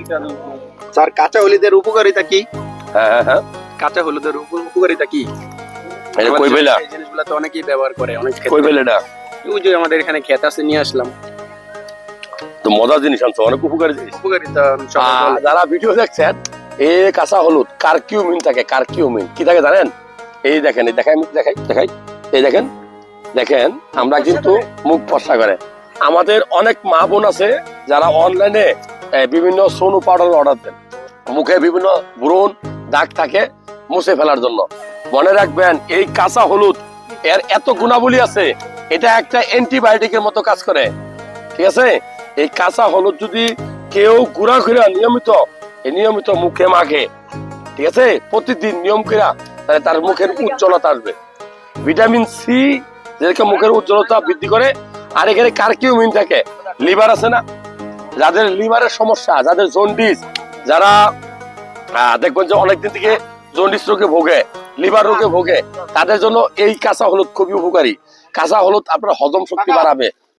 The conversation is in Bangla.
স্যার কাঁচা হলুদের উপকারিতা কি? হ্যাঁ হ্যাঁ, কাঁচা হলুদের উপকারিতা কি? এটা কই পেলা? এই জিনিসগুলো তো অনেকেই ব্যবহার করে অনেক কই ক্ষেত্রে। পেলে না? ওই যে আমাদের এখানে ক্ষেত আছে নিয়ে আসলাম। তো মজার জিনিস আনছো, অনেক উপকারী জিনিস। উপকারিতা সবাই বলে। যারা ভিডিও দেখছেন, এই কাঁচা হলুদ কারকিউমিন থাকে, কারকিউমিন কি থাকে জানেন? এই দেখেন, এই দেখাই, দেখাই দেখাই, এই দেখেন, দেখেন আমরা কিন্তু মুখ ফর্সা করে। আমাদের অনেক মা বোন আছে যারা অনলাইনে বিভিন্ন সোনু পাউডার অর্ডার দেন, মুখে বিভিন্ন ব্রণ দাগ থাকে মুছে ফেলার জন্য। মনে রাখবেন এই কাঁচা হলুদ এর এত গুণাবলী আছে, এটা একটা অ্যান্টিবায়োটিকের মতো কাজ করে, ঠিক আছে? এই কাঁচা হলুদ যদি কেউ গুঁড়া করে নিয়মিত মুখে মাখে, ঠিক আছে, প্রতিদিন নিয়ম করে, তাহলে তার মুখের উজ্জ্বলতা আসবে। ভিটামিন সি যেটাকে মুখের উজ্জ্বলতা বৃদ্ধি করে। আর এখানে কারকিউমিন থাকে, লিভার আছে না, যাদের লিভারের সমস্যা, যাদের জন্ডিস, যারা দেখবেন যে অনেকদিন থেকে জন্ডিস রোগে ভোগে, লিভার রোগে ভোগে, তাদের জন্য এই কাঁচা হলুদ খুবই উপকারী। কাঁচা হলুদ আপনার হজম শক্তি বাড়াবে,